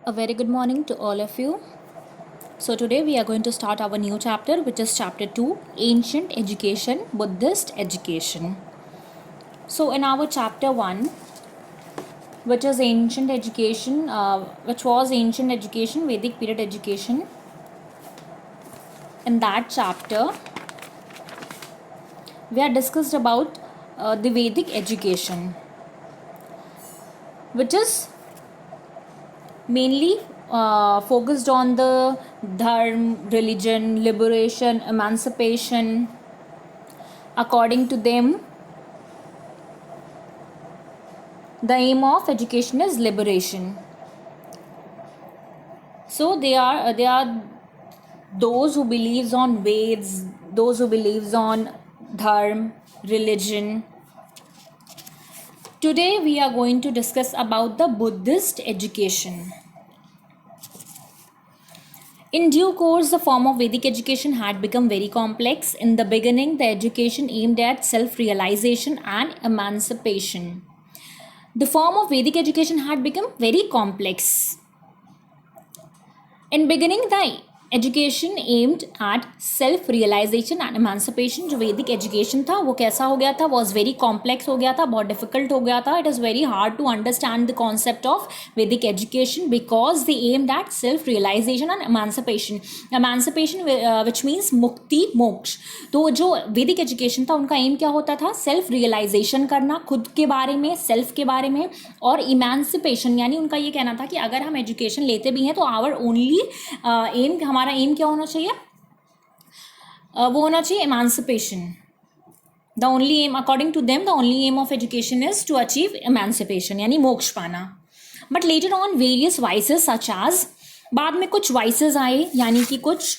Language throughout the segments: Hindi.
A very good morning to all of you. So, today we are going to start our new chapter, which is chapter 2, Ancient Education, Buddhist Education. So, in our chapter 1, which is Ancient Education, which was Ancient Education, Vedic period education, in that chapter, we are discussed about the Vedic education, which is mainly focused on the dharma, religion, liberation, emancipation. According to them, the aim of education is liberation. So they are those who believes on Veds, those who believes on dharma, religion. Today we are going to discuss about the Buddhist education. In due course, the form of Vedic education had become very complex. In the beginning, the education aimed at self-realization and emancipation. The form of Vedic education had become very complex. In beginning, the education aimed at self-realization and emancipation. जो वैदिक एजुकेशन था वो कैसा हो गया था, वॉज वेरी कॉम्प्लेक्स हो गया था, बहुत डिफिकल्ट हो गया था. It is very hard to understand the concept of Vedic education because they aimed at self realisation and emancipation. Emancipation which means mukti, moksha. तो जो वैदिक एजुकेशन था उनका एम क्या होता था, सेल्फ रियलाइजेशन करना, खुद के बारे में, सेल्फ के बारे में, और इमांसिपेशन यानी उनका ये कहना था कि अगर हम एजुकेशन लेते भी हैं तो आवर ओनली एम, हमारा एम क्या होना चाहिए, वो होना चाहिए emancipation. The only aim according to them, the only aim of education is to achieve emancipation यानी मोक्ष पाना. But later on various vices such as, बाद में कुछ वाइसेस आए यानी कि कुछ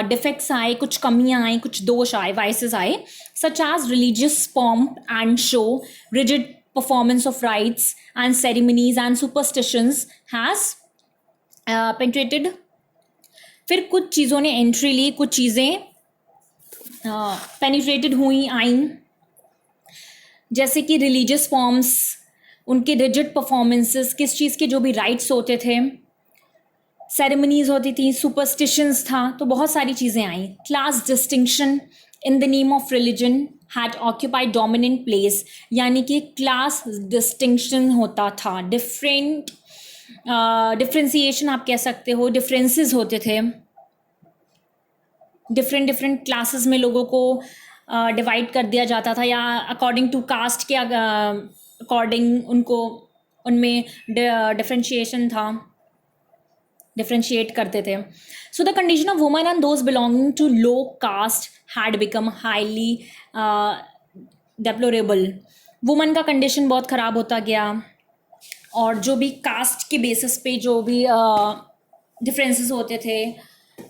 डिफेक्ट्स आए, कुछ कमियां आई, कुछ दोष आए, वाइसेस आए, such as religious pomp and show, rigid performance of rites and ceremonies and superstitions has penetrated. फिर कुछ चीज़ों ने एंट्री ली, कुछ चीज़ें पेनिट्रेटेड हुई, आईं, जैसे कि रिलीजियस फॉर्म्स, उनके रिजिड परफॉर्मेंसेस, किस चीज़ के जो भी राइट्स होते थे, सेरेमनीज होती थी, सुपरस्टिशंस था, तो बहुत सारी चीज़ें आई. Class distinction in the name of religion had occupied dominant place, यानी कि क्लास डिस्टिंक्शन होता था, डिफरेंट डिफ्रेंसिएशन आप कह सकते हो, डिफरेंसेस होते थे, डिफरेंट क्लासेस में लोगों को डिवाइड कर दिया जाता था, या अकॉर्डिंग टू कास्ट के अकॉर्डिंग उनको उनमें डिफ्रेंशिएशन था, डिफ्रेंशिएट करते थे. So the condition of women and those belonging to low caste had become highly deplorable. Women का कंडीशन बहुत ख़राब होता गया, और जो भी कास्ट के बेसिस पे जो भी डिफरेंसेस होते थे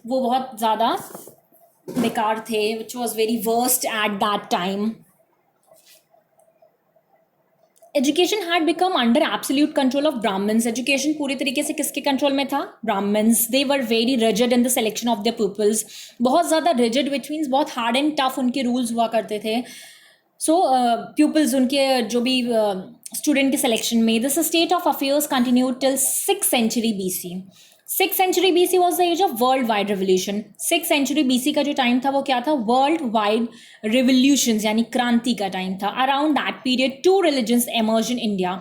वो बहुत ज़्यादा बेकार थे, which was very worst at that time. Education had become under absolute control of Brahmins. Education पूरी तरीके से किसके कंट्रोल में था, Brahmins. They were very rigid in the selection of the peoples, बहुत ज़्यादा रिजिड, विच मीन्स बहुत हार्ड एंड टफ उनके रूल्स हुआ करते थे. सो प्यूपल्स, उनके जो भी स्टूडेंट के सिलेक्शन में. This state of affairs continued till 6th century BC. 6th century BC was the age of world wide revolution. 6th century BC का जो टाइम था वो क्या था, वर्ल्ड वाइड रिवोल्यूशन यानी क्रांति का टाइम था. Around that period 2 religions emerged in India.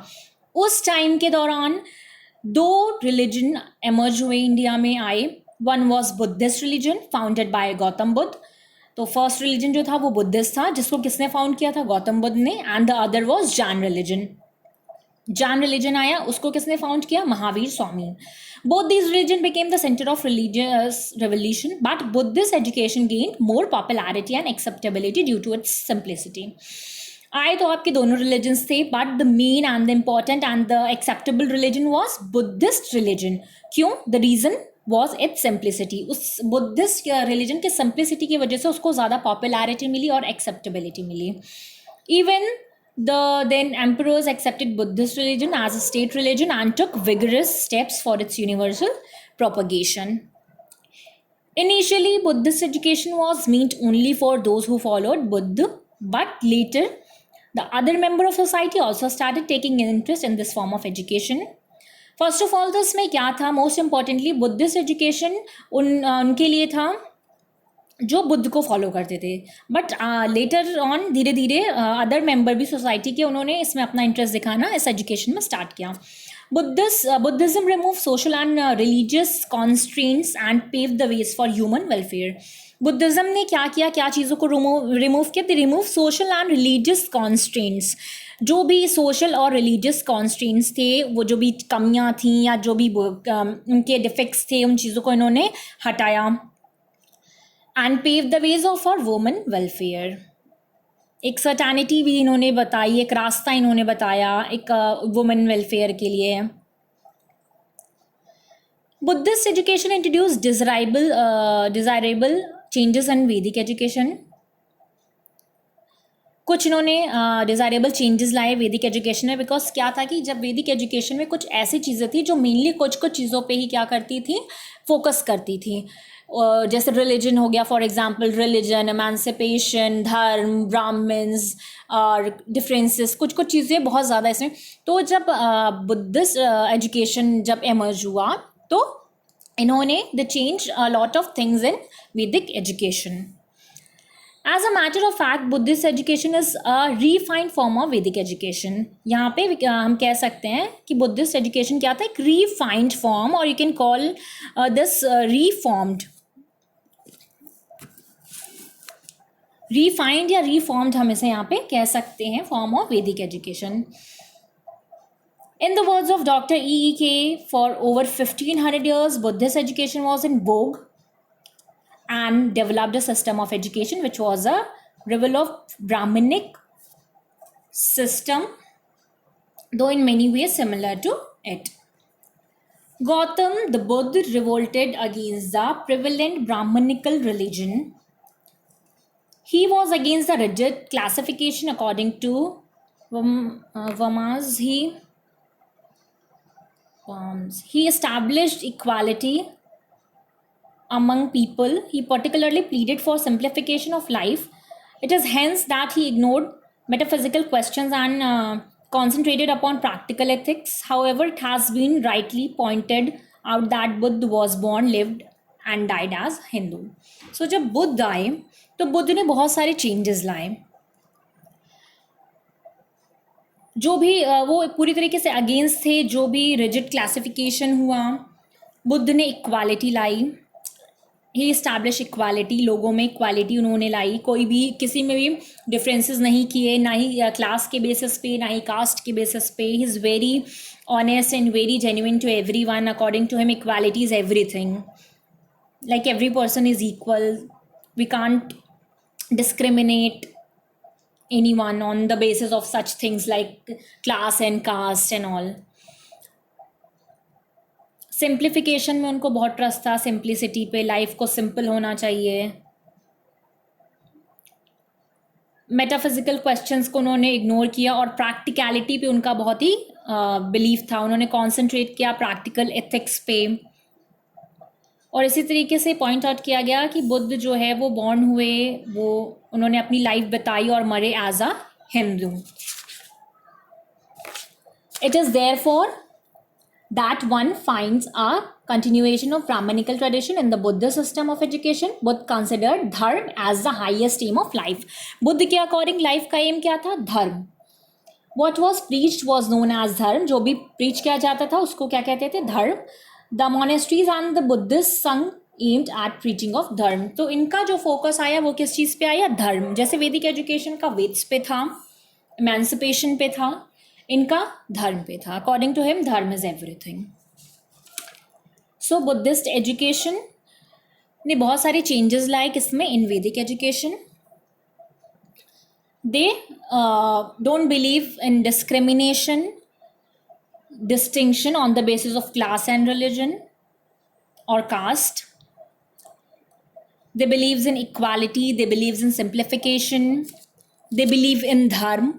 उस टाइम के दौरान 2 religion emerge हुए, इंडिया में आए. One was Buddhist religion founded by Gautam Buddha. तो फर्स्ट रिलीजन जो था वो बुद्धिस्ट था, जिसको किसने फाउंड किया था, गौतम बुद्ध ने. And the other was Jain religion. Jain religion आया, उसको किसने फाउंड किया, Mahavir Swami. Both these religion became the centre of religious revolution, but Buddhist education gain more popularity and acceptability due to its simplicity. आए तो आपके दोनों रिलीजन्स थे, but the main and the important and the acceptable religion was Buddhist religion. क्यों, the reason was its simplicity. उस बुद्धिस्ट रिलीजन के सिंप्लिसिटी की वजह से उसको ज़्यादा पॉपुलैरिटी मिली और एक्सेप्टेबिलिटी मिली. Even the then emperors accepted Buddhist religion as a state religion and took vigorous steps for its universal propagation. Initially, Buddhist education was meant only for those who followed Buddha, but later the other member of society also started taking interest in this form of education. First of all तो इसमें क्या था, मोस्ट इम्पॉर्टेंटली बुद्धिस्ट एजुकेशन उनके लिए था जो बुद्ध को फॉलो करते थे, बट लेटर ऑन धीरे धीरे अदर मेंबर भी सोसाइटी के उन्होंने इसमें अपना इंटरेस्ट दिखाना इस एजुकेशन में स्टार्ट किया. Buddhism removed social and religious constraints and paved the ways for human welfare. Buddhism ने क्या किया, क्या चीज़ों को रिमूव किया? They remove social and religious constraints. जो भी सोशल और रिलीजियस कॉन्स्ट्रेंट्स थे, वो जो भी कमियां थी या जो भी उनके डिफेक्ट्स थे, उन चीज़ों को इन्होंने हटाया. And pave the ways of our women welfare. एक सर्टेनिटी भी इन्होंने बताई, एक रास्ता इन्होंने बताया एक वुमेन वेलफेयर के लिए. Buddhist education introduce desirable changes in वैदिक एजुकेशन. कुछ इन्होंने डिज़ायरेबल चेंजेस लाए वैदिक एजुकेशन में, बिकॉज क्या था कि जब वैदिक एजुकेशन में कुछ ऐसी चीज़ें थी जो मेनली कुछ चीज़ों पे ही क्या करती थी, फोकस करती थी. जैसे रिलीजन हो गया, फॉर एग्जांपल रिलीजन, एमेंसिपेशन, धर्म, ब्राह्मण्स और डिफरेंसेस, कुछ चीज़ें बहुत ज़्यादा इसमें. तो जब बुद्धिस्ट एजुकेशन जब एमर्ज हुआ तो इन्होंने the change a lot of things in वैदिक education. As a matter of fact, Buddhist education is a refined form of Vedic education. यहाँ पे हम कह सकते हैं कि Buddhist education क्या था, एक refined form, और you can call this refined या reformed हम इसे यहाँ पे कह सकते हैं form of Vedic education. In the words of Dr. E.E.K., for over 1500 years, Buddhist education was in vogue and developed a system of education which was a revival of Brahminic system, though in many ways similar to it. Gautam the Buddha revolted against the prevalent Brahminical religion. He was against the rigid classification according to Vamas. He established equality among people. He particularly pleaded for simplification of life. It is hence that he ignored metaphysical questions and concentrated upon practical ethics. However, it has been rightly pointed out that Buddha was born, lived and died as Hindu. So जब बुद्ध आए तो बुद्ध ने बहुत सारे चेंजेस लाए. जो भी वो पूरी तरीके से अगेंस्ट थे जो भी रिजिड क्लासिफिकेशन हुआ. बुद्ध ने इक्वालिटी लाई. ही इस्टेब्लिश इक्वालिटी, लोगों में इक्वालिटी उन्होंने लाई. कोई भी किसी में भी डिफरेंसेस नहीं किए, ना ही क्लास के बेसिस पे, ना ही कास्ट के बेसिस पे. He is very honest and very genuine to everyone. According to him equality is everything. Like every person is equal. We can't discriminate anyone on the basis of such things like class and caste and all. Simplification में उनको बहुत ट्रस्ट था, सिंप्लिसिटी पे, लाइफ को सिंपल होना चाहिए. मेटाफिजिकल क्वेश्चंस को उन्होंने इग्नोर किया और प्रैक्टिकलिटी पे उनका बहुत ही बिलीफ था. उन्होंने कॉन्सेंट्रेट किया प्रैक्टिकल एथिक्स पे. और इसी तरीके से पॉइंट आउट किया गया कि बुद्ध जो है वो बॉर्न हुए, वो उन्होंने अपनी लाइफ बताई और मरे as a Hindu. It is therefore that one finds a continuation of Brahminical tradition in the Buddhist system of education. Buddha considered dharma as the highest aim of life. Buddha के अकॉर्डिंग लाइफ का एम क्या था? धर्म. What was preached was known as धर्म. जो भी प्रीच किया जाता था उसको क्या कहते थे? धर्म. The monasteries and the Buddhist sung aimed at preaching of धर्म. तो इनका जो फोकस आया वो किस चीज़ पे आया? धर्म. जैसे वैदिक एजुकेशन का वेद्स पे था, एमेंसिपेशन पे था, इनका धर्म पे था. अकॉर्डिंग टू हिम धर्म is everything. So Buddhist education ने बहुत सारे चेंजेस लाए किसमें? इन वैदिक education. They don't believe in discrimination, distinction on the basis of class and religion or caste. They believes in equality, they believes in simplification, they believe in dharma.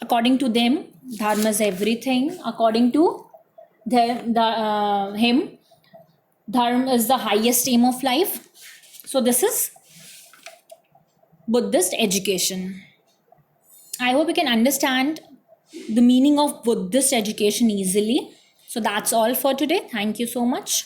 According to them, dharma is everything. According to him, dharma is the highest aim of life. So this is Buddhist education. I hope you can understand the meaning of Buddhist education easily. So that's all for today. Thank you so much.